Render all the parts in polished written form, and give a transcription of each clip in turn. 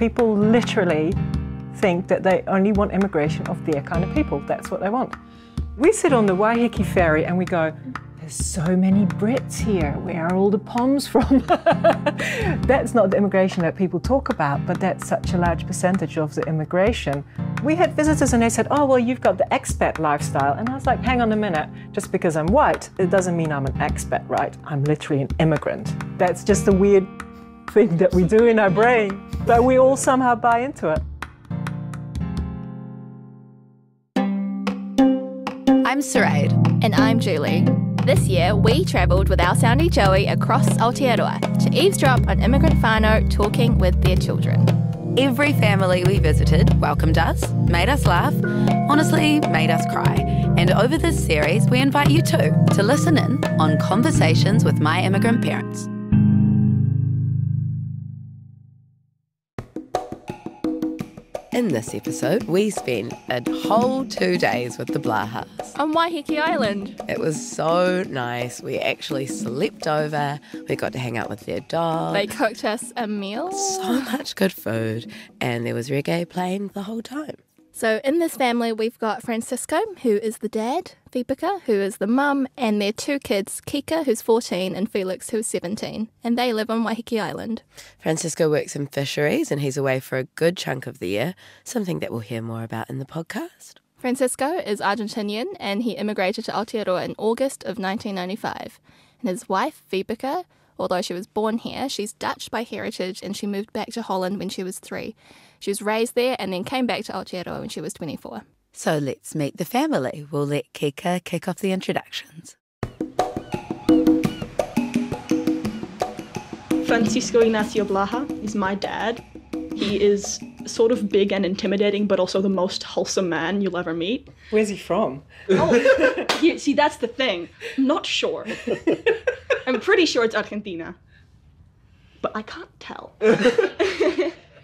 People literally think that they only want immigration of their kind of people. That's what they want. We sit on the Waiheke ferry and we go, there's so many Brits here. Where are all the Poms from? That's not the immigration that people talk about, but that's such a large percentage of the immigration. We had visitors and they said, oh, well, you've got the expat lifestyle. And I was like, hang on a minute. Just because I'm white, it doesn't mean I'm an expat, right? I'm literally an immigrant. That's just a weird thing that we do in our brain, but we all somehow buy into it. I'm Saraid. And I'm Julie. This year, we travelled with our soundy Joey across Aotearoa to eavesdrop on immigrant whānau talking with their children. Every family we visited welcomed us, made us laugh, honestly made us cry. And over this series, we invite you too to listen in on Conversations with My Immigrant Parents. In this episode, we spent a whole 2 days with the Blahas. On Waiheke Island. It was so nice. We actually slept over. We got to hang out with their dog. They cooked us a meal. So much good food. And there was reggae playing the whole time. So in this family, we've got Francisco, who is the dad, Vibeke, who is the mum, and their 2 kids, Kika, who's 14, and Felix, who's 17. And they live on Waiheke Island. Francisco works in fisheries and he's away for a good chunk of the year, something that we'll hear more about in the podcast. Francisco is Argentinian and he immigrated to Aotearoa in August of 1995. And his wife, Vibeke, although she was born here, she's Dutch by heritage and she moved back to Holland when she was 3. She was raised there and then came back to Aotearoa when she was 24. So let's meet the family. We'll let Kika kick off the introductions. Francisco Ignacio Blaha is my dad. He is sort of big and intimidating, but also the most wholesome man you'll ever meet. Where's he from? Oh, see, that's the thing. I'm not sure. I'm pretty sure it's Argentina, but I can't tell.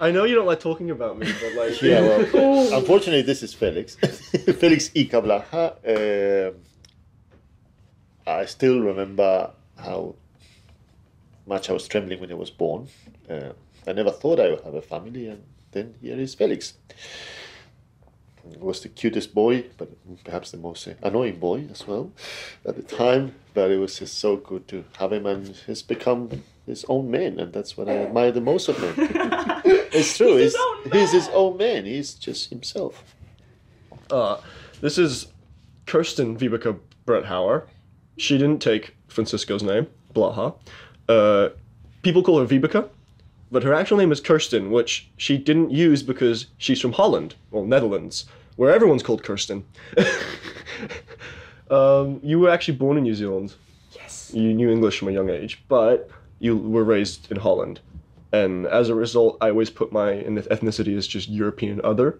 I know you don't like talking about me, but like... Yeah, well, unfortunately, this is Felix. Felix Ica Blaha. I still remember how much I was trembling when I was born. I never thought I would have a family, and then here is Felix. He was the cutest boy, but perhaps the most annoying boy as well at the time. But it was just so good to have him, and he's become his own man, and that's what I admire the most of him. It's true. He's his own man. He's just himself. This is Kirsten Vibeke Bretthauer. She didn't take Francisco's name, Blaha. People call her Vibeke, but her actual name is Kirsten, which she didn't use because she's from Holland, or Netherlands, where everyone's called Kirsten. You were actually born in New Zealand. Yes. You knew English from a young age, but you were raised in Holland. And as a result, I always put my ethnicity as just European other,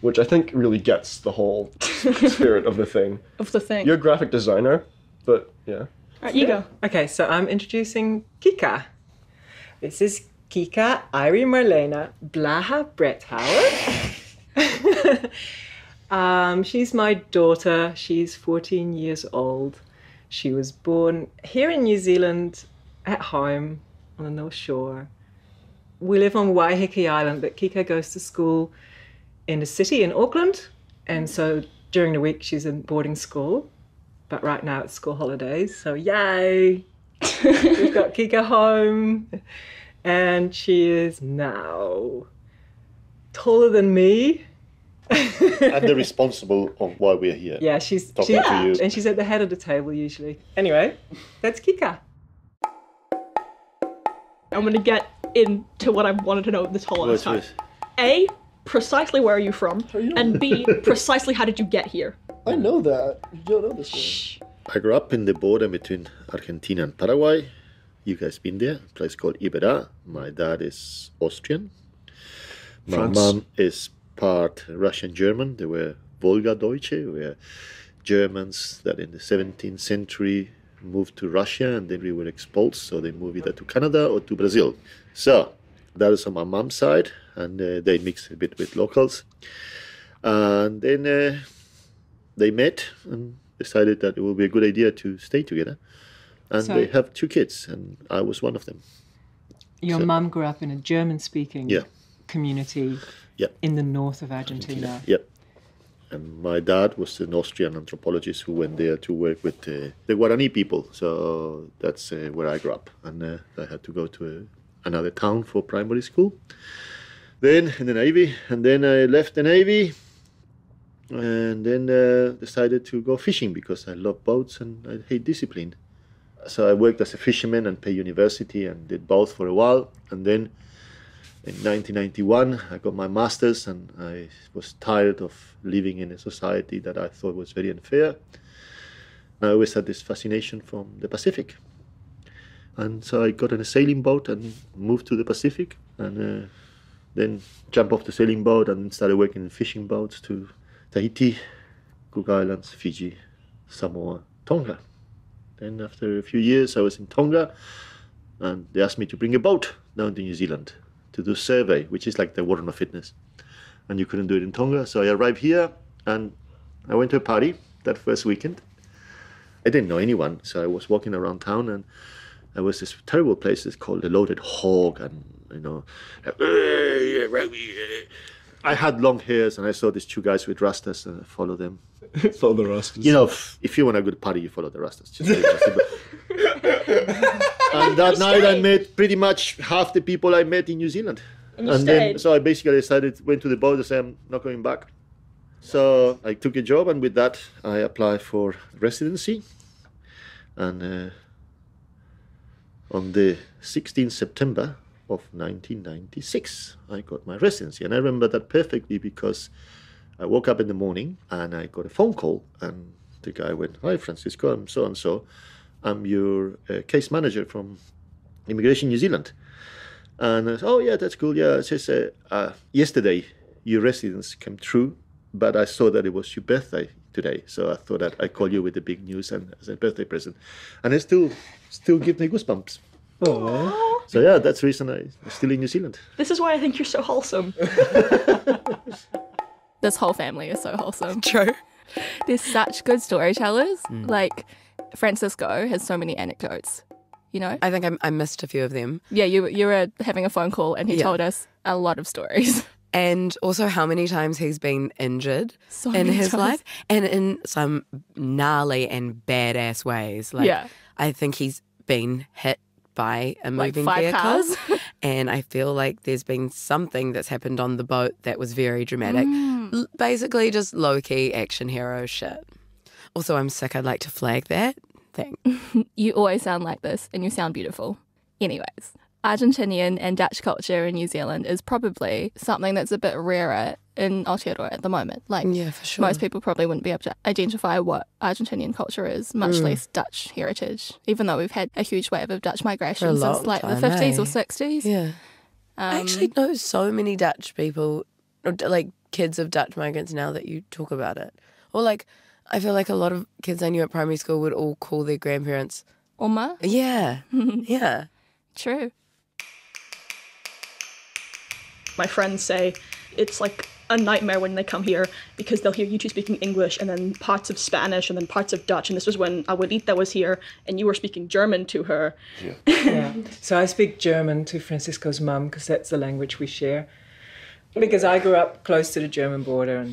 which I think really gets the whole spirit of the thing. Of the thing. You're a graphic designer, but yeah. All right, you go. Okay, so I'm introducing Kika. This is Kika Irie Marlena Blaha Bretthauer. She's my daughter. She's 14 years old. She was born here in New Zealand at home on the North Shore. We live on Waiheke Island, but Kika goes to school in the city in Auckland. And so during the week she's in boarding school. But right now it's school holidays, so yay! We've got Kika home. And she is now taller than me. And the responsible of why we're here. Yeah, she's talking to you. And she's at the head of the table usually. Anyway, that's Kika. I'm going to get into what I've wanted to know this whole last time. A, precisely where are you from? And B, precisely how did you get here? I know that. You don't know this one. I grew up in the border between Argentina and Paraguay. You guys been there? A place called Iberá. My dad is Austrian. My mom is part Russian-German. They were Volga-Deutsche. They were Germans that in the 17th century moved to Russia and then we were expelled. So they moved either to Canada or to Brazil. So that is on my mom's side. And they mixed a bit with locals. And then they met and decided that it would be a good idea to stay together. And they have 2 kids, and I was one of them. Your mum grew up in a German-speaking community Yep. in the north of Argentina. Yep. And my dad was an Austrian anthropologist who went there to work with the Guarani people. So that's where I grew up. And I had to go to another town for primary school. Then in the Navy. And then I left the Navy. And then decided to go fishing because I love boats and I hate discipline. So I worked as a fisherman and Pay University and did both for a while. And then in 1991, I got my master's and I was tired of living in a society that I thought was very unfair. I always had this fascination from the Pacific. And so I got on a sailing boat and moved to the Pacific and then jumped off the sailing boat and started working in fishing boats to Tahiti, Cook Islands, Fiji, Samoa, Tonga. Then after a few years, I was in Tonga and they asked me to bring a boat down to New Zealand to do survey, which is like the Warden of Fitness. And you couldn't do it in Tonga. So I arrived here and I went to a party that first weekend. I didn't know anyone. So I was walking around town and there was this terrible place that's called the Loaded Hog. And, you know, I had long hairs and I saw these two guys with rastas and I followed them. Follow the rastas. You know, if you want a good party, you follow the rastas. And that night I met pretty much half the people I met in New Zealand. And then, so I basically went to the boat and said, I'm not going back. So I took a job and with that I applied for residency. And on the 16th September of 1996, I got my residency. And I remember that perfectly because I woke up in the morning and I got a phone call and the guy went, "Hi, Francisco, I'm so-and-so. I'm your case manager from Immigration New Zealand." And I said, "Oh, yeah, that's cool. Yeah," it says, "Yesterday, your residence came through, but I saw that it was your birthday today. So I thought that I'd call you with the big news and as a birthday present." And it still gives me goosebumps. Oh. So yeah, that's the reason I'm still in New Zealand. This is why I think you're so wholesome. This whole family is so wholesome. True. They're such good storytellers. Like, Francisco has so many anecdotes, you know? I think I missed a few of them. Yeah, you were having a phone call and he told us a lot of stories. And also how many times he's been injured in many his times. life. And in some gnarly and badass ways. Like, Yeah. I think he's been hit by a Like moving 5 vehicle. cars. And I feel like there's been something that's happened on the boat that was very dramatic. Basically just low-key action hero shit. Also, I'm sick. I'd like to flag that thing. You always sound like this and you sound beautiful. Anyways, Argentinian and Dutch culture in New Zealand is probably something that's a bit rarer in Aotearoa at the moment. Like, Yeah, for sure. most people probably wouldn't be able to identify what Argentinian culture is, much less Dutch heritage, even though we've had a huge wave of Dutch migration For a since long like time, the 50s eh? or 60s. Yeah. I actually know so many Dutch people, or like kids of Dutch migrants now that you talk about it. Or like, I feel like a lot of kids I knew at primary school would all call their grandparents. Oma? Yeah. Yeah. True. My friends say it's like a nightmare when they come here because they'll hear you two speaking English and then parts of Spanish and then parts of Dutch. And this was when Abuelita was here and you were speaking German to her. Yeah. So I speak German to Francisco's mum because that's the language we share. Because I grew up close to the German border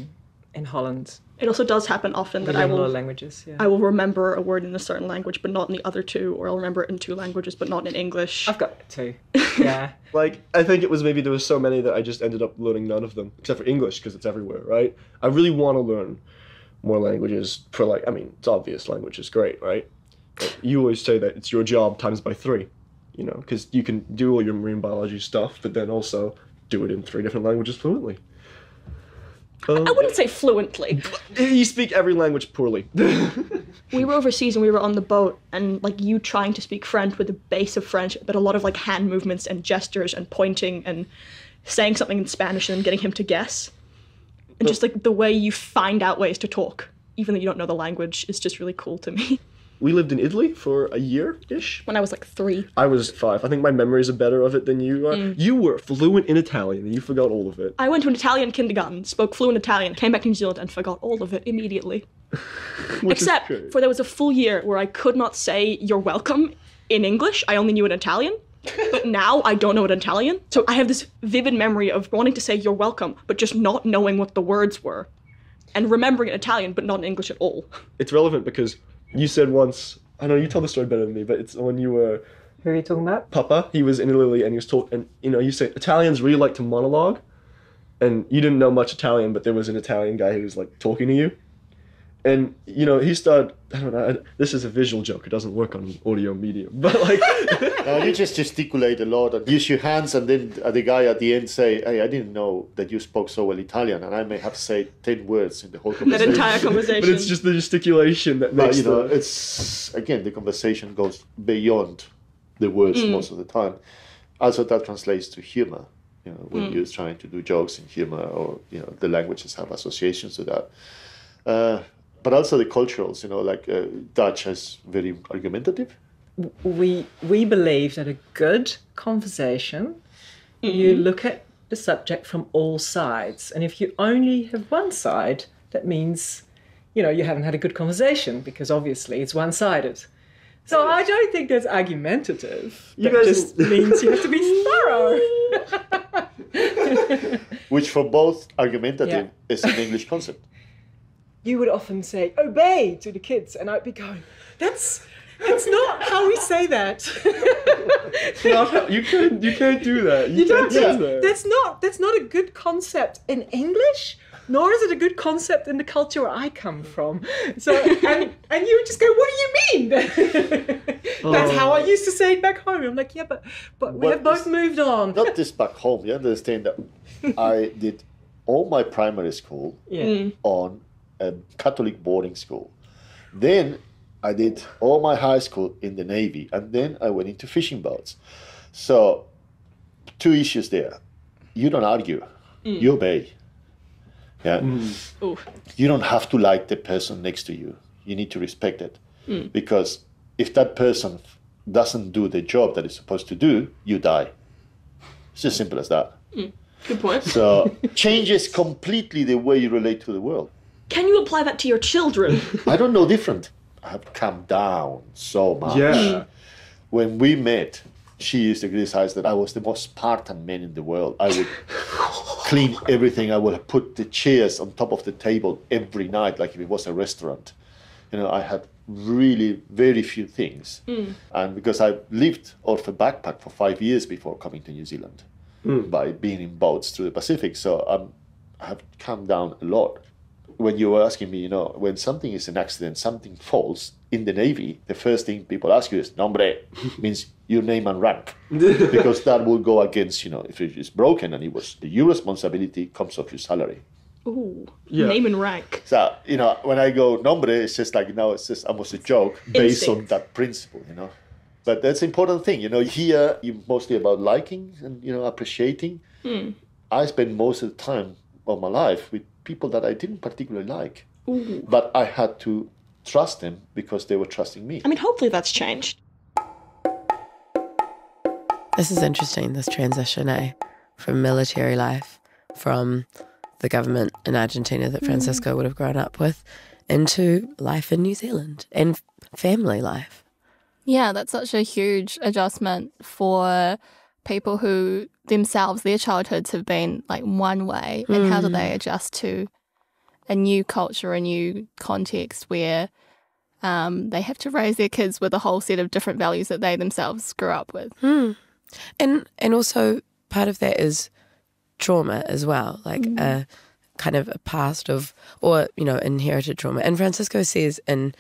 in Holland. It also does happen often that We I learn a lot of will languages. Yeah. I will remember a word in a certain language but not in the other two, or I'll remember it in 2 languages but not in English. I've got it too. Yeah. Like, I think it was maybe there was so many that I just ended up learning none of them, except for English, because it's everywhere, right? I really want to learn more languages for, like, I mean, it's obvious language is great, right? But you always say that it's your job times by 3, you know, because you can do all your marine biology stuff, but then also do it in 3 different languages fluently. I wouldn't say fluently. You speak every language poorly. We were overseas and we were on the boat and like you trying to speak French with a base of French, but a lot of like hand movements and gestures and pointing and saying something in Spanish and then getting him to guess. And just like the way you find out ways to talk, even though you don't know the language, is just really cool to me. We lived in Italy for a year-ish. When I was like 3. I was 5. I think my memories are better of it than you are. You were fluent in Italian and you forgot all of it. I went to an Italian kindergarten, spoke fluent Italian, came back to New Zealand and forgot all of it immediately. Except for there was a full year where I could not say "you're welcome" in English. I only knew it in Italian. But now I don't know it in Italian. So I have this vivid memory of wanting to say you're welcome, but just not knowing what the words were. And remembering it in Italian, but not in English at all. It's relevant because you said once, I know you tell the story better than me, but it's when you were... Who are you talking about? Papa, he was in Italy and he was told, and you say Italians really like to monologue, and you didn't know much Italian, but there was an Italian guy who was like talking to you. And, he started, I don't know, this is a visual joke, it doesn't work on audio medium, but like... You just gesticulate a lot and use your hands, and then the guy at the end say, hey, I didn't know that you spoke so well Italian, and I may have said 10 words in the whole conversation. That entire conversation. But it's just the gesticulation that makes it's, again, the conversation goes beyond the words most of the time. Also, that translates to humor, when you're trying to do jokes in humor, or, the languages have associations to that. But also the culturals, Dutch is very argumentative. We believe that a good conversation, you look at the subject from all sides. And if you only have one side, that means, you haven't had a good conversation, because obviously it's one-sided. So I don't think that's argumentative. That just means you have to be thorough. Which for both argumentative is an English concept. You would often say, obey, to the kids, and I'd be going, that's not how we say that. You can't do that. You can't do that. That's not a good concept in English, nor is it a good concept in the culture where I come from. So and you would just go, what do you mean? That's how I used to say it back home. I'm like, but we have both moved on. Not this back home. You understand that I did all my primary school on a Catholic boarding school. Then I did all my high school in the Navy, and then I went into fishing boats. So, 2 issues there. You don't argue, you obey. Yeah. You don't have to like the person next to you. You need to respect it. Because if that person doesn't do the job that it's supposed to do, you die. It's as simple as that. Good point. So, changes completely the way you relate to the world. Can you apply that to your children? I don't know different. I have come down so much. Yeah. When we met, she used to criticize that I was the most Spartan man in the world. I would clean everything. I would put the chairs on top of the table every night, like if it was a restaurant. I had really very few things. And because I lived off a backpack for 5 years before coming to New Zealand, by being in boats through the Pacific, so I have come down a lot. When you were asking me, when something is an accident, something falls in the Navy, the first thing people ask you is, nombre, means your name and rank. Because that will go against, if it is broken and your responsibility comes off your salary. Ooh, name and rank. So, when I go nombre, it's just like, it's just almost a joke based on that principle, But that's an important thing, here you're mostly about liking and, appreciating. I spend most of the time of my life with people that I didn't particularly like. But I had to trust them because they were trusting me. I mean, hopefully that's changed. This is interesting, this transition, from military life, from the government in Argentina that Francisco would have grown up with, into life in New Zealand and family life. Yeah, that's such a huge adjustment for people who themselves, their childhoods have been like one way, and how do they adjust to a new culture, a new context where they have to raise their kids with a whole set of different values that they themselves grew up with. And also part of that is trauma as well, like a kind of a past of, or, inherited trauma. And Francisco says in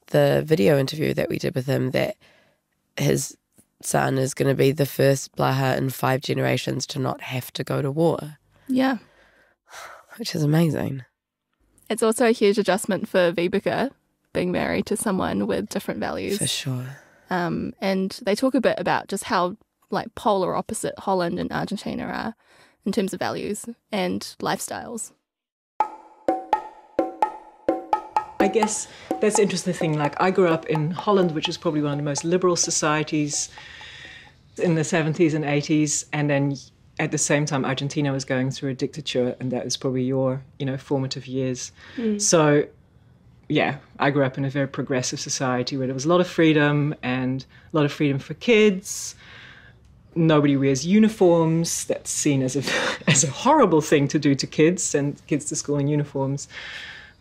the video interview that we did with him that his son is going to be the first Blaha in 5 generations to not have to go to war. Yeah. Which is amazing. It's also a huge adjustment for Vibeke, being married to someone with different values. For sure. And they talk a bit about just how polar opposite Holland and Argentina are in terms of values and lifestyles. I guess that's the interesting thing. Like, I grew up in Holland, which is probably one of the most liberal societies in the 70s and 80s. And then at the same time, Argentina was going through a dictature, and that was probably your, formative years. So, yeah, I grew up in a very progressive society where there was a lot of freedom and a lot of freedom for kids. nobody wears uniforms. That's seen as a horrible thing to do to kids, send kids to school in uniforms.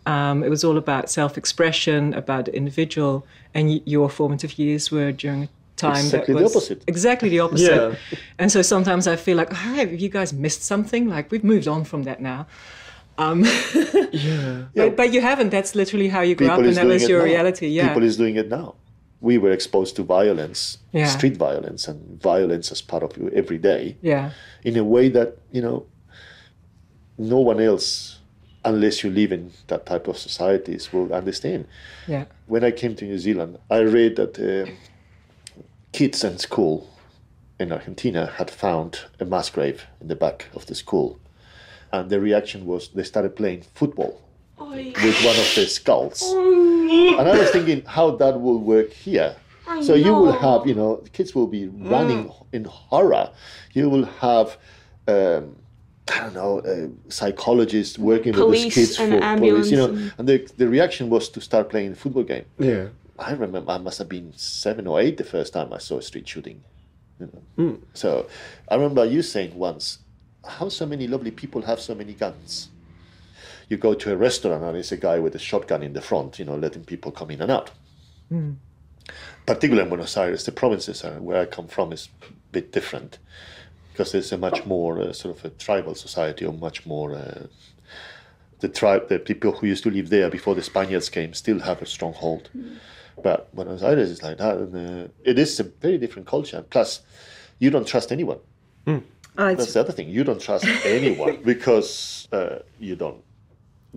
It was all about self-expression, about the individual, and your formative years were during a time exactly that was the opposite. Exactly the opposite. Yeah. And so sometimes I feel like, oh, have you guys missed something? Like, we've moved on from that now. But you haven't. That's literally how you grew up, and that was your reality. Yeah. People is doing it now. We were exposed to violence, Yeah. street violence, and violence as part of your every day. Yeah. In a way that, no one else, unless you live in that type of societies, will understand. Yeah. When I came to New Zealand, I read that kids in school in Argentina had found a mass grave in the back of the school. And the reaction was they started playing football with one of the skulls. And I was thinking how that will work here. So you will have, the kids will be running in horror. You will have, psychologists working Police with these kids and for ambulance police, and the reaction was to start playing a football game. Yeah. I remember I must have been 7 or 8 the first time I saw a street shooting. So I remember you saying once, how so many lovely people have so many guns? You go to a restaurant and there's a guy with a shotgun in the front, letting people come in and out. Particularly in Buenos Aires, the provinces where I come from is a bit different because there's a much more sort of a tribal society, or much more the people who used to live there before the Spaniards came still have a strong hold. But Buenos Aires is like that, and it is a very different culture. Plus, you don't trust anyone. That's the other thing. You don't trust anyone because you don't.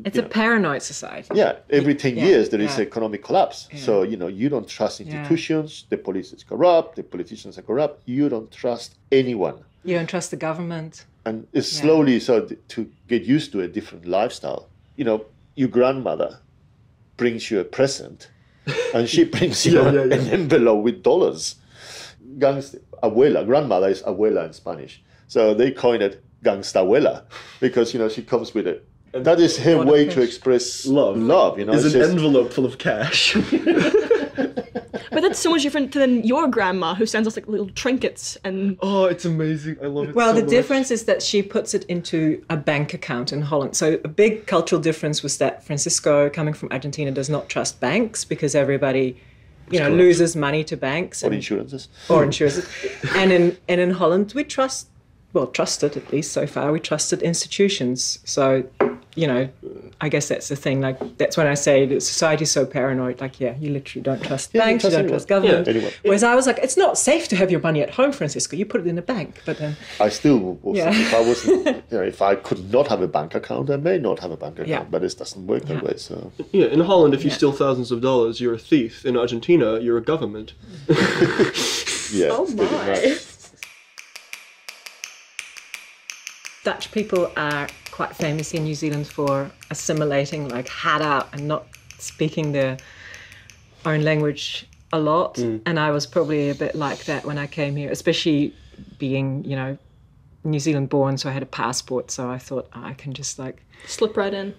It's a paranoid society. Yeah, every 10 years there is Yeah. economic collapse. Yeah. So, you don't trust institutions, the police is corrupt, the politicians are corrupt, you don't trust anyone. You don't trust the government. And it's slowly to get used to a different lifestyle. Your grandmother brings you a present and she brings you an envelope with dollars. Grandmother is abuela in Spanish. So they coined it gangsta abuela because, she comes with it. And that is her way to express love. Is an envelope full of cash. But that's so much different than your grandma, who sends us like little trinkets and. Oh, it's amazing. I love it Well, so the much. difference is that she puts it into a bank account in Holland. So a big cultural difference was that Francisco, coming from Argentina, does not trust banks because everybody, loses money to banks. Or insurances. Or insurances. And in Holland, we trusted at least so far, we trusted institutions. So, I guess that's the thing. Like, that's when I say that society's so paranoid. Like, you literally don't trust banks, you don't trust government. Yeah, anyone. Whereas I was like, it's not safe to have your money at home, Francisco. You put it in a bank. But then, I still was. If I wasn't, if I could not have a bank account, I may not have a bank account. But it doesn't work that way. So in Holland, if you steal thousands of dollars, you're a thief. In Argentina, you're a government. Oh my. Dutch people are quite famous in New Zealand for assimilating, like hat out and not speaking their own language a lot. And I was probably a bit like that when I came here, especially being, New Zealand born, so I had a passport. So I thought I can just Slip right in.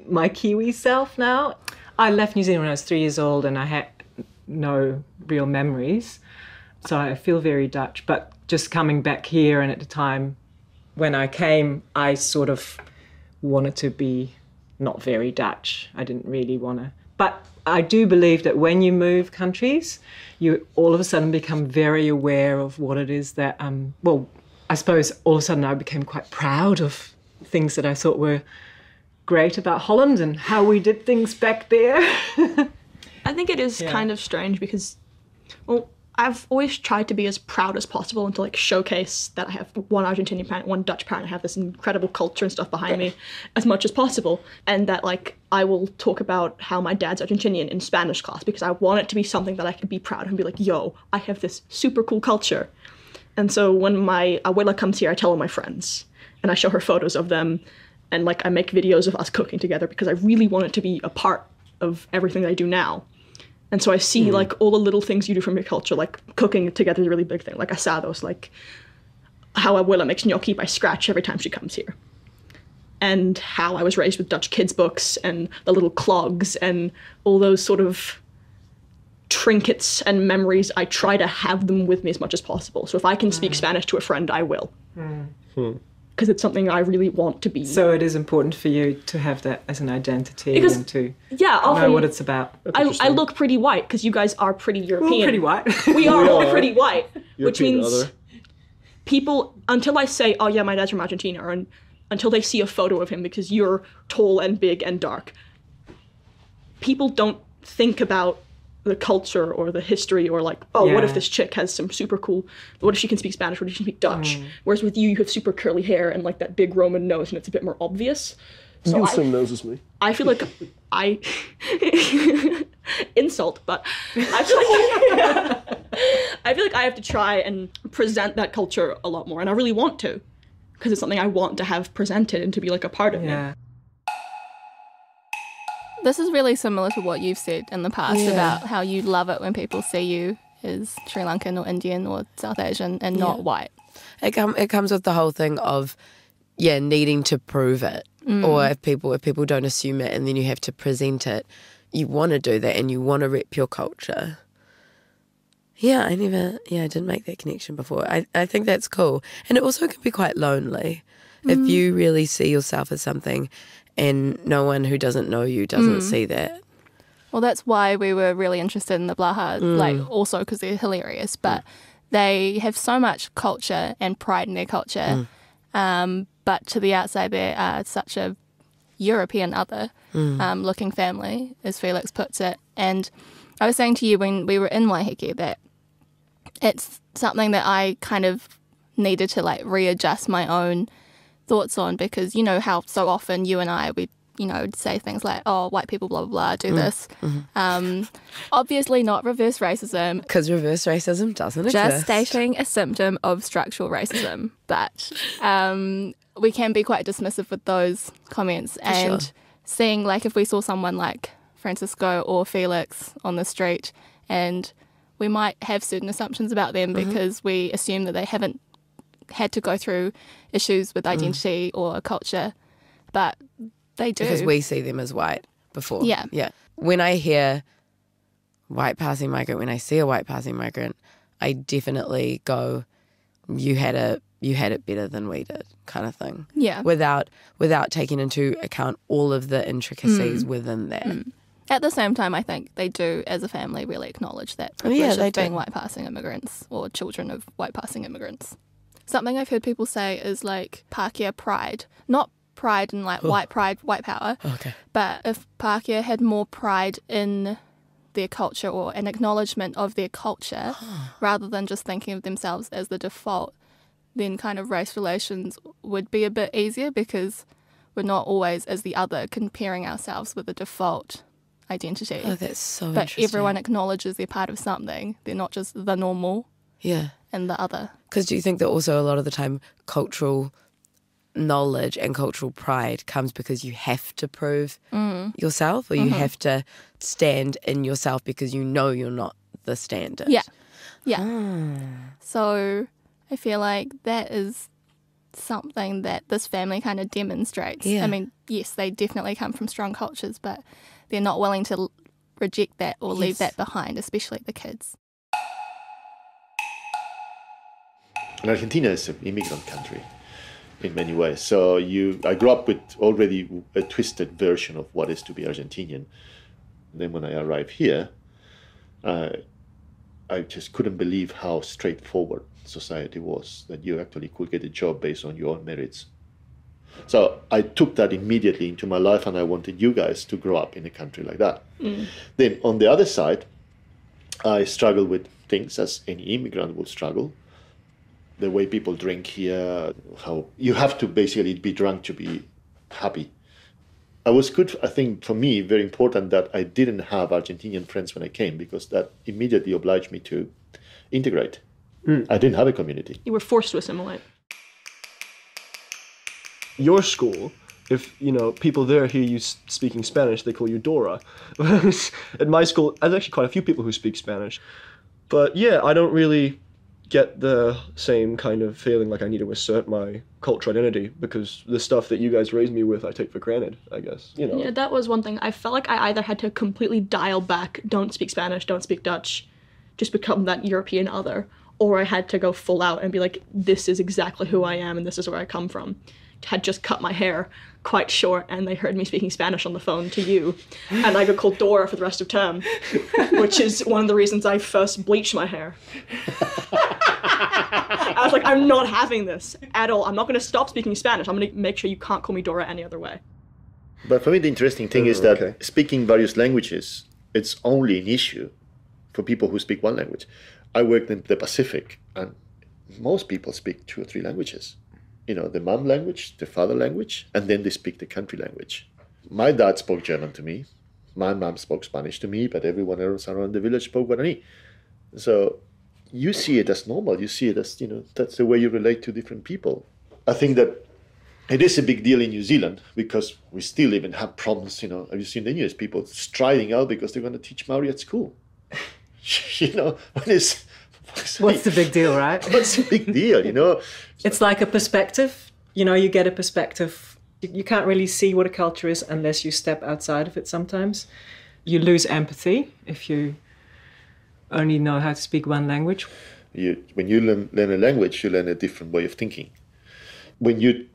my Kiwi self now. I left New Zealand when I was 3 years old and I had no real memories. So I feel very Dutch. But just coming back here, and at the time when I came, I sort of wanted to be not very Dutch. I didn't really want to. But I do believe that when you move countries, you all of a sudden become very aware of what it is that, I suppose all of a sudden I became quite proud of things that I thought were great about Holland and how we did things back there. I think it is kind of strange because, I've always tried to be as proud as possible and to showcase that I have one Argentinian parent, one Dutch parent. I have this incredible culture and stuff behind me as much as possible. And that I will talk about how my dad's Argentinian in Spanish class because I want it to be something that I can be proud of and be like, yo, I have this super cool culture. And so when my abuela comes here, I tell her my friends and I show her photos of them. And I make videos of us cooking together because I really want it to be a part of everything that I do now. And so I see all the little things you do from your culture, like cooking together is a really big thing, like asados, like how abuela makes gnocchi by scratch every time she comes here. And how I was raised with Dutch kids books and the little clogs and all those sort of trinkets and memories, I try to have them with me as much as possible. So if I can speak Spanish to a friend, I will. Because it's something I really want to be. So it is important for you to have that as an identity Because, and to often, know what it's about. I look pretty white because you guys are pretty European. We're all pretty white. We are all pretty white, which European means other. people, until I say, oh yeah, my dad's from Argentina, or until they see a photo of him because you're tall and big and dark, people don't think about the culture or the history or like, oh, what if this chick has some super cool, what if she can speak Spanish, what if she can speak Dutch? Whereas with you have super curly hair and like that big Roman nose and it's a bit more obvious. You So have the same nose as me. I feel like I insult, but I feel like I have to try and present that culture a lot more, and I really want to, because it's something I want to have presented and to be like a part of me. Yeah. This is really similar to what you've said in the past about how you love it when people see you as Sri Lankan or Indian or South Asian and not white. It comes with the whole thing of, needing to prove it. Or if people don't assume it and then you have to present it, you want to do that and you want to rep your culture. Yeah, I didn't make that connection before. I think that's cool. And it also can be quite lonely if you really see yourself as something and no one who doesn't know you doesn't see that. Well, that's why we were really interested in the Blaha, like also because they're hilarious, but they have so much culture and pride in their culture. But to the outside, they are such a European other looking family, as Felix puts it. And I was saying to you when we were in Waiheke that it's something that I kind of needed to like readjust my own thoughts on, because you know how so often you and I, we say things like, oh, white people, blah, blah, blah, do this. Obviously not reverse racism. Because reverse racism doesn't exist. Just stating a symptom of structural racism. But we can be quite dismissive with those comments. And seeing, like, if we saw someone like Francisco or Felix on the street, and we might have certain assumptions about them because we assume that they haven't had to go through issues with identity or culture, but they do. Because we see them as white before. Yeah. When I hear white passing migrant, when I see a white passing migrant, I definitely go, you had it better than we did, kind of thing. Yeah. Without taking into account all of the intricacies within that. At the same time, I think they do, as a family, really acknowledge that privilege of being white passing immigrants or children of white passing immigrants. Something I've heard people say is like Pākehā pride. Not pride in like white pride, white power. Okay. But if Pākehā had more pride in their culture or an acknowledgement of their culture rather than just thinking of themselves as the default, then kind of race relations would be a bit easier, because we're not always as the other comparing ourselves with the default identity. Oh, that's so but interesting. everyone acknowledges they're part of something. They're not just the normal and the other. Because do you think that also a lot of the time cultural knowledge and cultural pride comes because you have to prove yourself, or you have to stand in yourself because you know you're not the standard? Yeah. So I feel like that is something that this family kind of demonstrates. Yeah. I mean, yes, they definitely come from strong cultures, but they're not willing to reject that or leave that behind, especially the kids. And Argentina is an immigrant country in many ways. So I grew up with already a twisted version of what is to be Argentinian. Then when I arrived here, I just couldn't believe how straightforward society was, that you actually could get a job based on your own merits. So I took that immediately into my life, and I wanted you guys to grow up in a country like that. Then on the other side, I struggled with things as any immigrant would struggle. The way people drink here, how you have to basically be drunk to be happy. I was good, I think, for me, very important that I didn't have Argentinian friends when I came, because that immediately obliged me to integrate. I didn't have a community. You were forced to assimilate. Your school, if people there hear you speaking Spanish, they call you Dora. At my school, there's actually quite a few people who speak Spanish. But yeah, I don't really get the same kind of feeling like I need to assert my cultural identity, because the stuff that you guys raised me with I take for granted, I guess. You know. Yeah, that was one thing. I felt like I either had to completely dial back, don't speak Spanish, don't speak Dutch, just become that European other, or I had to go full out and be like, this is exactly who I am and this is where I come from. Had just cut my hair quite short and they heard me speaking Spanish on the phone to you, and I got called Dora for the rest of term, which is one of the reasons I first bleached my hair. I was like, I'm not having this at all. I'm not going to stop speaking Spanish. I'm going to make sure you can't call me Dora any other way. But for me, the interesting thing is that speaking various languages, it's only an issue for people who speak one language. I worked in the Pacific, and most people speak 2 or 3 languages. You know, the mom language, the father language, and then they speak the country language. My dad spoke German to me. My mom spoke Spanish to me, but everyone else around the village spoke Guarani. So you see it as normal. You see it as, you know, that's the way you relate to different people. I think that it is a big deal in New Zealand because we still even have problems, you know. Have you seen the news? People striding out because they're going to teach Maori at school. You know, What's the big deal, right? What's the big deal, you know? It's like a perspective. You know, you get a perspective. You can't really see what a culture is unless you step outside of it sometimes. You lose empathy if you only know how to speak one language. When you learn a language, you learn a different way of thinking. When you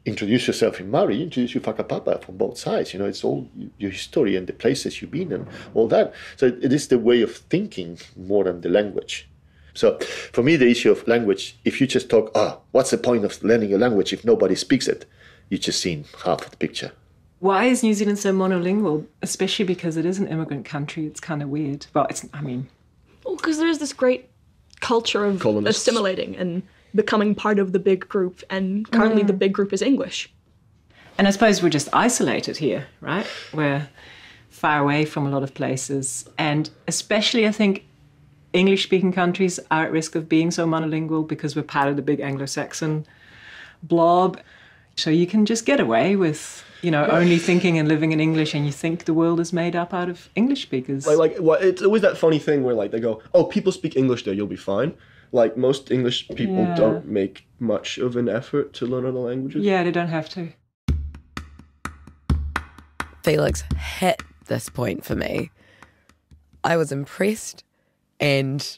introduce yourself in Maori, you introduce your whakapapa from both sides. You know, it's all your history and the places you've been and all that. So it is the way of thinking more than the language. So for me, the issue of language, if you just talk, what's the point of learning a language if nobody speaks it? You've just seen half of the picture. Why is New Zealand so monolingual? Especially because it is an immigrant country. It's kind of weird. Well, Well, because there's this great culture of colonists assimilating and becoming part of the big group, and currently the big group is English. And I suppose we're just isolated here, right? We're far away from a lot of places. And especially, I think, English-speaking countries are at risk of being so monolingual because we're part of the big Anglo-Saxon blob. So you can just get away with, you know, only thinking and living in English, and you think the world is made up out of English speakers. It's always that funny thing where, like, they go, people speak English there, you'll be fine. Like, most English people don't make much of an effort to learn other languages. Yeah, they don't have to. Felix hit this point for me. I was impressed, and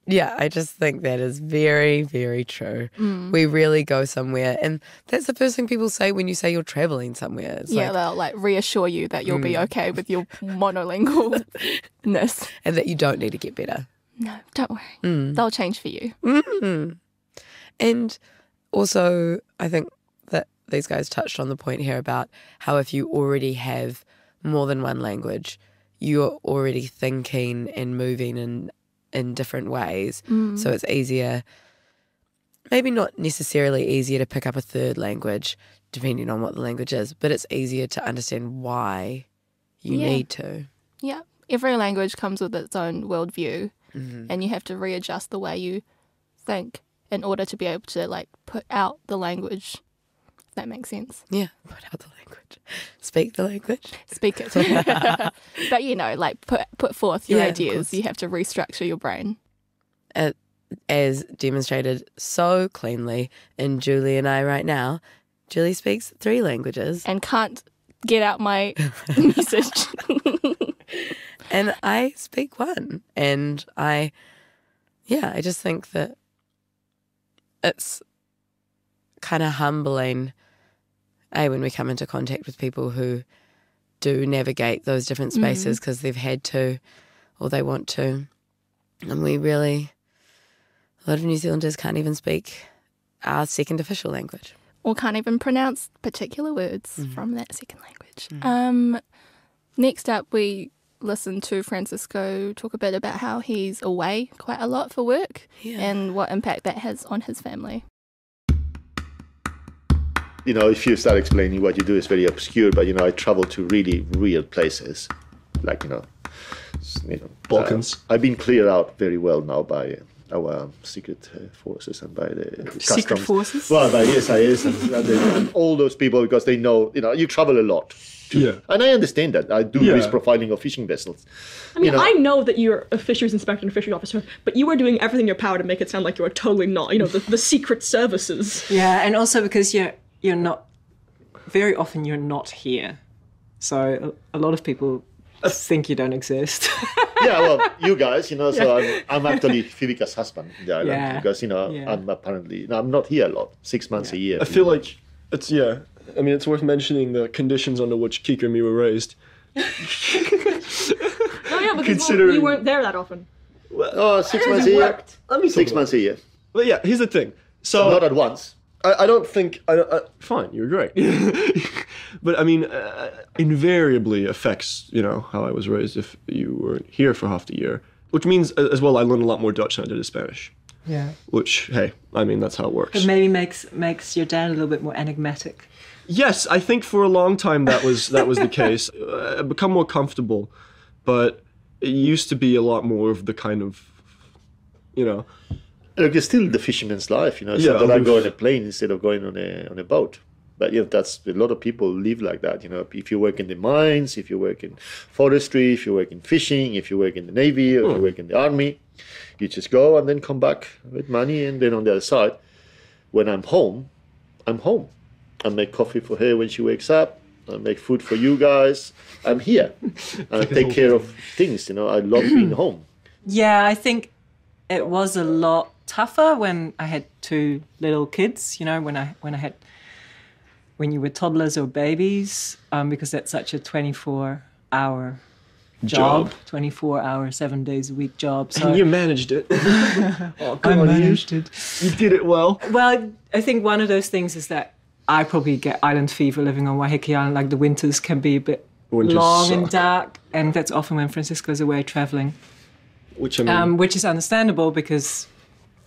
yeah, I just think that is very, very true. We really go somewhere, and that's the first thing people say when you say you're traveling somewhere. It's they'll like reassure you that you'll be okay with your monolingualness. And that you don't need to get better. No, don't worry. They'll change for you. And also, I think that these guys touched on the point here about how if you already have more than one language, you're already thinking and moving in different ways. So it's easier, maybe not necessarily easier to pick up a third language, depending on what the language is, but it's easier to understand why you need to. Yeah. Every language comes with its own worldview, and you have to readjust the way you think in order to be able to, like, put out the language, if that makes sense. Yeah, put out the language. Speak the language. Speak it. But, you know, like, put forth your ideas. You have to restructure your brain. As demonstrated so cleanly in Julie and I right now, Julie speaks 3 languages. And can't get out my message. And I speak 1. And I just think that it's kind of humbling, when we come into contact with people who do navigate those different spaces because they've had to or they want to. And a lot of New Zealanders can't even speak our second official language. Or can't even pronounce particular words from that second language. Next up, we listened to Francisco talk a bit about how he's away quite a lot for work and what impact that has on his family. You know, if you start explaining what you do, it's very obscure, but, you know, I travel to really real places, like, you know, Balkans. I've been cleared out very well now by our secret forces and by the Secret customs. forces? Well, by the SIS and all those people, because they know, you travel a lot. Yeah. And I understand that. I do risk profiling of fishing vessels. I mean, I know that you're a fisheries inspector and a fisheries officer, but you are doing everything in your power to make it sound like you are totally not, the secret services. Yeah, and also because you're not, very often you're not here. So a lot of people think you don't exist. Yeah, well, you guys, so I'm actually Vibeka's husband in the island, Yeah. because, I'm apparently, I'm not here a lot, 6 months a year. I feel like it's it's worth mentioning the conditions under which Kika and me were raised. Oh yeah, because Considering- you weren't there that often. Oh, 6 months a year. 6 months a year. But yeah, here's the thing. So Not at once. I don't think. Fine, you're great. But I mean, invariably affects how I was raised if you weren't here for half the year. Which means as well, I learned a lot more Dutch than I did Spanish. Yeah. Which, hey, I mean that's how it works. But maybe makes your dad a little bit more enigmatic. Yes, I think for a long time that was the case. I've become more comfortable, but it used to be a lot more of the kind of, Look, it's still the fisherman's life, so Yeah, that I go on a plane instead of going on a boat. But that's a lot of people live like that. If you work in the mines, if you work in forestry, if you work in fishing, if you work in the Navy, or if you work in the army, you just go and then come back with money. And then on the other side, when I'm home, I'm home. I make coffee for her when she wakes up. I make food for you guys. I'm here. And I take care of things. I love being home. Yeah, I think it was a lot tougher when I had 2 little kids. When you were toddlers or babies, because that's such a 24-hour job, 24-hour, 7 days a week job. So And you managed it. Oh, I managed it. You did it well. Well, I think one of those things is that I probably get island fever living on Waiheke Island. Like the winters can be a bit Winters long and suck. dark, and that's often when Francisco's away traveling, Which I mean, which is understandable because,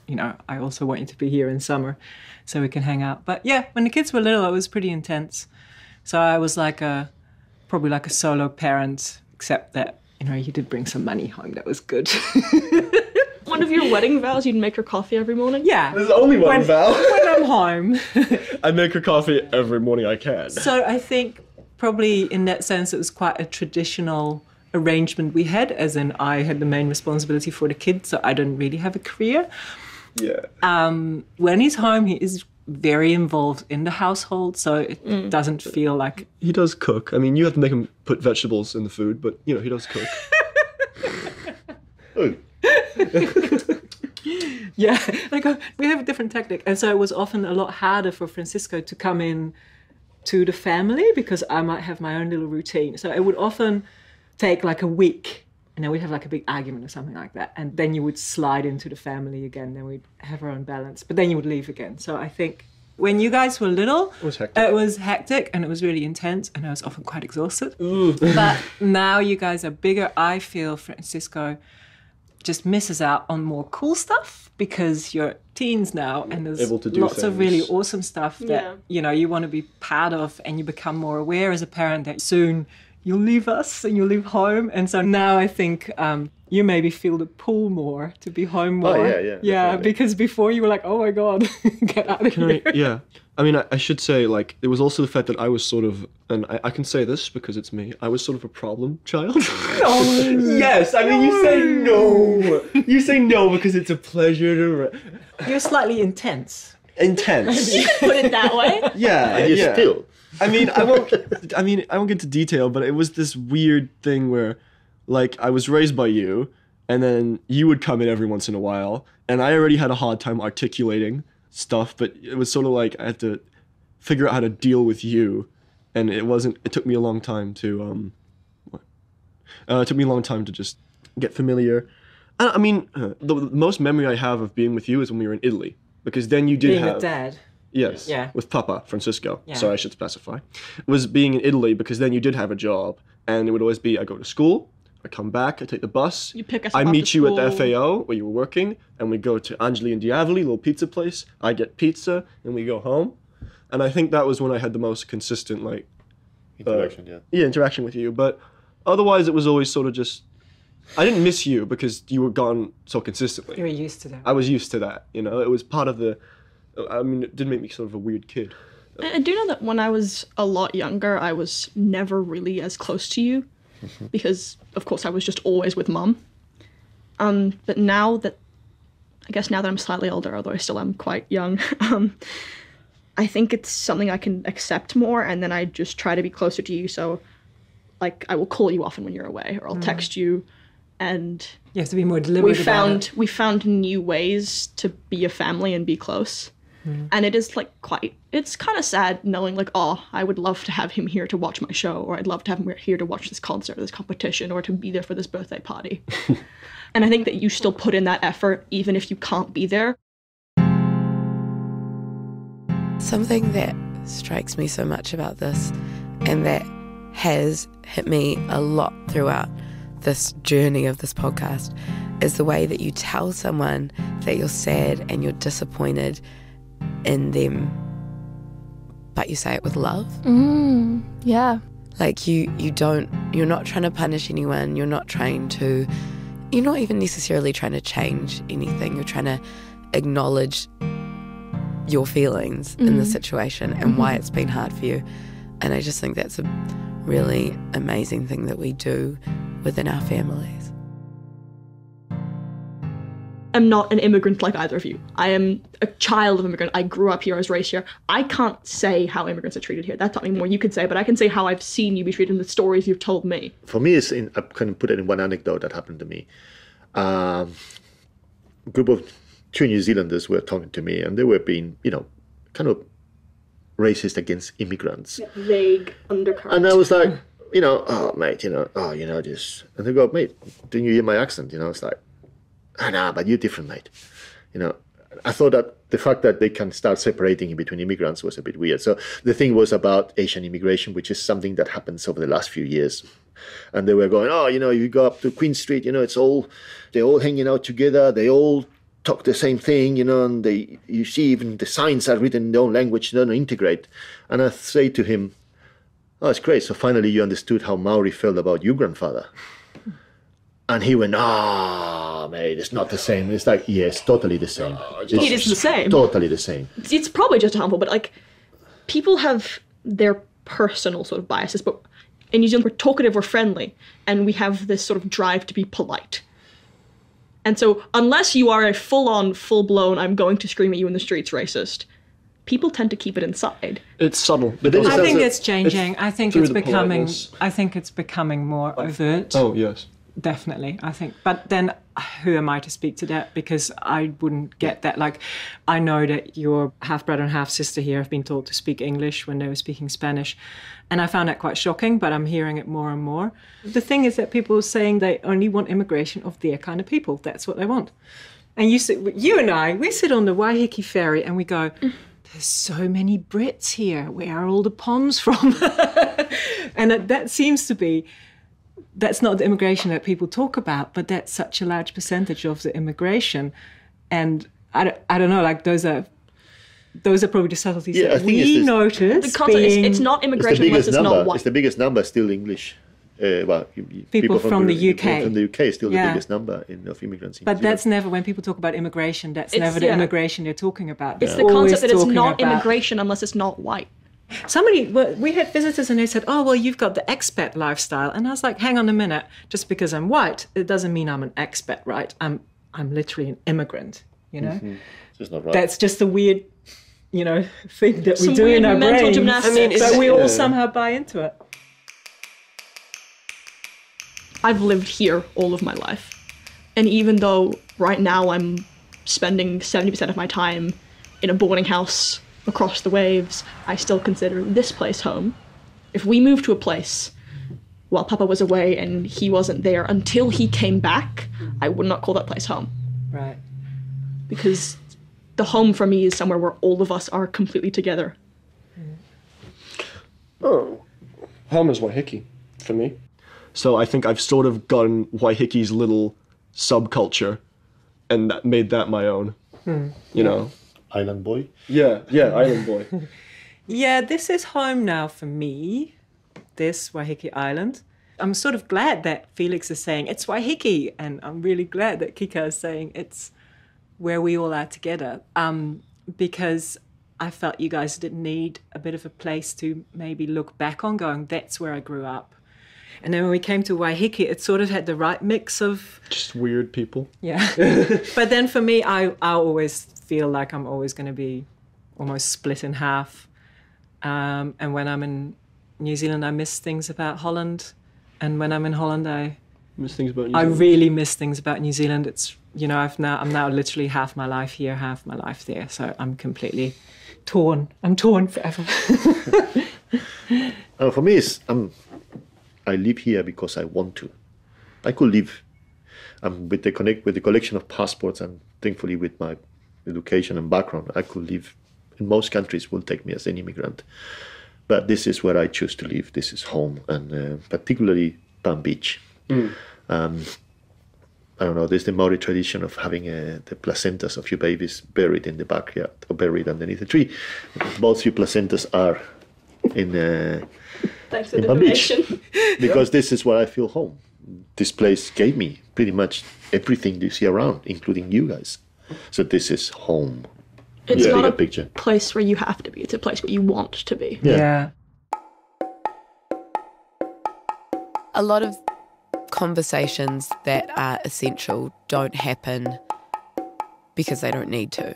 I also want you to be here in summer so we can hang out. But yeah, when the kids were little, it was pretty intense. So I was probably like a solo parent, except that, you did bring some money home. That was good. One of your wedding vows, you'd make her coffee every morning? Yeah. there's only one vow. When I'm home. I make her coffee every morning I can. So I think probably in that sense it was quite a traditional arrangement we had, as in I had the main responsibility for the kids, so I didn't really have a career. Yeah. When he's home, he is very involved in the household, so it doesn't feel like... He does cook. I mean, you have to make him put vegetables in the food, but, he does cook. Oh, Yeah, we have a different tactic. And so it was often a lot harder for Francisco to come in to the family because I might have my own little routine. So it would often take like a week, and then we'd have like a big argument or something like that. And then you would slide into the family again, then we'd have our own balance. But then you would leave again. So I think when you guys were little, it was hectic and it was really intense, and I was often quite exhausted. But now you guys are bigger. I feel Francisco just misses out on more cool stuff because you're teens now, and there's Able to do lots of really things. awesome stuff that you want to be part of, and you become more aware as a parent that soon you'll leave us and you'll leave home. And so now I think you maybe feel the pull more to be home more. yeah, definitely. Because before you were like, oh my god, get out of here. Yeah. I mean, I should say, it was also the fact that I was sort of, and I can say this because it's me, I was sort of a problem child. Yes, I mean, you say no. You say no because it's a pleasure to... You're slightly intense. Intense. Put it that way? Yeah, and you yeah. still. I won't get into detail, but it was this weird thing where, I was raised by you, and then you would come in every once in a while, and I already had a hard time articulating stuff, but it was sort of like I had to figure out how to deal with you, and it took me a long time to just get familiar. I mean, the most memory I have of being with you is when we were in Italy, because then you did Being have... with Dad. Yes, Yeah. with Papa, Francisco. Yeah. Sorry, I should specify. It was being in Italy because then you did have a job, and it would always be I go to school, I come back, I take the bus, You pick us I up meet after you at the school. FAO where you were working, and we go to Angeli and Diavoli, little pizza place. I get pizza, and we go home. And I think that was when I had the most consistent Interaction, interaction with you. But otherwise, it was always sort of just I didn't miss you because you were gone so consistently. You were used to that. I was used to that, you know. It was part of the. I mean, it did make me sort of a weird kid. I do know that when I was a lot younger, I was never really as close to you because, of course, I was just always with Mum. But now that I'm slightly older, although I still am quite young, I think it's something I can accept more, and then I just try to be closer to you. So, like, I will call you often when you're away, or I'll text you, and You have to be more deliberate about it. we found new ways to be a family and be close. And it is like it's kind of sad knowing like, oh, I would love to have him here to watch my show, or I'd love to have him here to watch this concert, or this competition, or to be there for this birthday party. And I think that you still put in that effort even if you can't be there. Something that strikes me so much about this, and that has hit me a lot throughout this journey of this podcast, is the way that you tell someone that you're sad and you're disappointed in them, but you say it with love. Yeah. Like you're not trying to punish anyone, you're not even necessarily trying to change anything, you're trying to acknowledge your feelings in the situation and why it's been hard for you. And I just think that's a really amazing thing that we do within our families. I'm not an immigrant like either of you. I am a child of immigrant. I grew up here, I was raised here. I can't say how immigrants are treated here. That's something more you could say, but I can say how I've seen you be treated in the stories you've told me. For me, I can put it in one anecdote that happened to me. A group of 2 New Zealanders were talking to me, and they were being, kind of racist against immigrants. Yeah, vague undercurrent. And I was like, oh, mate, this. And they go, mate, didn't you hear my accent? It's like, nah, but you're different, mate. I thought that the fact that they can start separating in between immigrants was a bit weird. So the thing was about Asian immigration, which is something that happens over the last few years. And they were going, oh, you go up to Queen Street, they're all hanging out together, they all talk the same thing, and you see even the signs are written in their own language, they don't integrate. And I say to him, oh, it's great. So finally you understood how Maori felt about your grandfather. And he went, mate, it's not the same. It's like, yes, totally the same. It is the same. Totally the same. It's probably just harmful, but like, people have their personal sort of biases, but in New Zealand we're talkative, we're friendly, and we have this sort of drive to be polite. And so unless you are a full-on, full-blown, I'm going to scream at you in the streets racist, people tend to keep it inside. It's subtle. I think it's changing. I think it's becoming more overt. Oh, yes. Definitely, I think. But then who am I to speak to that? Because I wouldn't get that. Like, I know that your half-brother and half-sister here have been taught to speak English when they were speaking Spanish. And I found that quite shocking, but I'm hearing it more and more. The thing is that people are saying they only want immigration of their kind of people. That's what they want. And you and I, we sit on the Waiheke ferry and we go, there's so many Brits here. Where are all the Poms from? And that seems to be... That's not the immigration that people talk about, but that's such a large percentage of the immigration. And I don't know, like those are probably the subtleties that we notice. The concept is it's not immigration unless it's not white. It's the biggest number, still English. People from the UK. People from the UK is still the biggest number of immigrants. But that's never, when people talk about immigration, that's never the immigration they're talking about. It's the concept that it's not immigration unless it's not white. We had visitors and they said, oh, well, you've got the expat lifestyle. And I was like, hang on a minute, just because I'm white, it doesn't mean I'm an expat, right? I'm literally an immigrant, It's not right. That's just a weird, thing that we do in our mental brains. gymnastics. But we all somehow buy into it. I've lived here all of my life. And even though right now I'm spending 70% of my time in a boarding house across the waves, I still consider this place home. If we moved to a place while Papa was away and he wasn't there until he came back, I would not call that place home. Right. Because the home for me is somewhere where all of us are completely together. Oh, home is Waiheke for me. So I think I've sort of gotten Waiheke's little subculture and made that my own, Island boy? Yeah, island boy. Yeah, this is home now for me, this Waiheke Island. I'm sort of glad that Felix is saying it's Waiheke, and I'm really glad that Kika is saying it's where we all are together, because I felt you guys did need a bit of a place to maybe look back on going, that's where I grew up. And then when we came to Waiheke, it sort of had the right mix of... Just weird people. Yeah. But then for me, I always feel like I'm always going to be almost split in half. And when I'm in New Zealand, I miss things about Holland. And when I'm in Holland, I really miss things about New Zealand. It's, you know, I'm now literally half my life here, half my life there. So I'm completely torn. I'm torn forever. For me, I live here because I want to. I could live with the collection of passports, and thankfully with my education and background, I could live in most countries. Will take me as an immigrant, but this is where I choose to live. This is home, and particularly Palm Beach. I don't know, there's the Maori tradition of having the placentas of your babies buried in the backyard or buried underneath a tree. Both your placentas are in Thanks for the Palm Beach, donation. because this is where I feel home. This place gave me pretty much everything you see around, including you guys. So this is home. It's not a picture. place where you have to be. It's a place where you want to be. Yeah. A lot of conversations that are essential don't happen because they don't need to,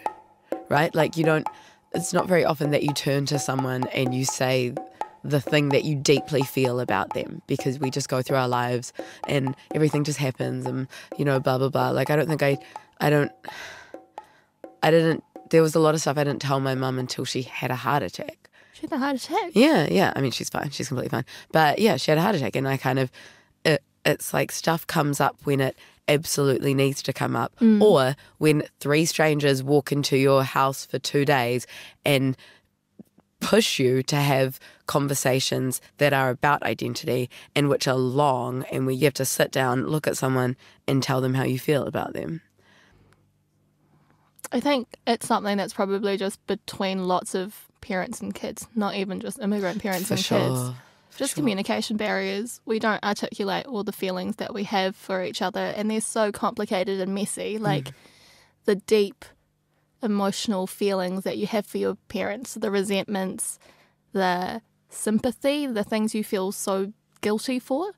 right? Like it's not very often that you turn to someone and you say the thing that you deeply feel about them, because we just go through our lives and everything just happens and, you know, blah, blah, blah. Like, there was a lot of stuff I didn't tell my mum until she had a heart attack. She had a heart attack? Yeah. I mean, she's fine. She's completely fine. But yeah, she had a heart attack, and I kind of, it's like stuff comes up when it absolutely needs to come up, or when 3 strangers walk into your house for 2 days and push you to have conversations that are about identity and which are long, and where you have to sit down, look at someone and tell them how you feel about them. I think it's something that's probably just between lots of parents and kids, not even just immigrant parents and kids. Just communication barriers. We don't articulate all the feelings that we have for each other, and they're so complicated and messy. Like the deep emotional feelings that you have for your parents, the resentments, the sympathy, the things you feel so guilty for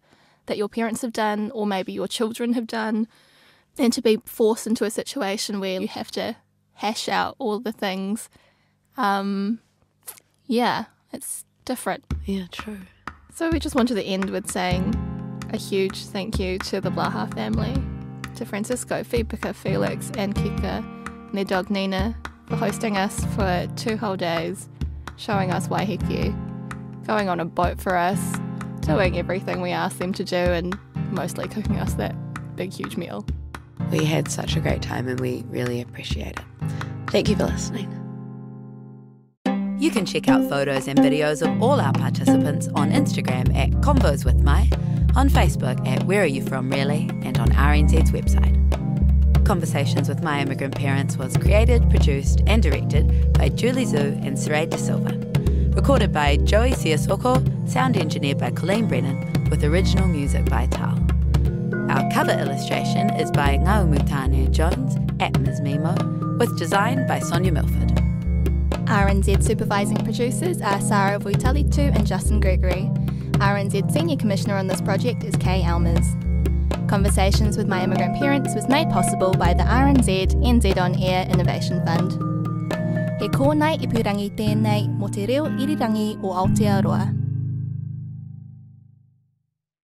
that your parents have done or maybe your children have done, and to be forced into a situation where you have to hash out all the things. It's different. Yeah, true. So we just wanted to end with saying a huge thank you to the Blaha family, to Francisco, Vibeke, Felix and Kika and their dog Nina for hosting us for 2 whole days, showing us Waiheke, going on a boat for us, doing everything we asked them to do, and mostly cooking us that big, huge meal. We had such a great time and we really appreciate it. Thank you for listening. You can check out photos and videos of all our participants on Instagram at Convos with My, on Facebook at Where Are You From Really, and on RNZ's website. Conversations with My Immigrant Parents was created, produced and directed by Julie Zhu and Saray De Silva. Recorded by Joey Siasoko, sound engineered by Colleen Brennan, with original music by Tal. Our cover illustration is by Ngaumutane Jones at Ms. Mimo, with design by Sonia Milford. RNZ supervising producers are Sarah Vuitalitu and Justin Gregory. RNZ Senior Commissioner on this project is Kay Almers. Conversations with My Immigrant Parents was made possible by the RNZ NZ On Air Innovation Fund. He kōnei ipurangi tēnei mo te reo irirangi o Aotearoa.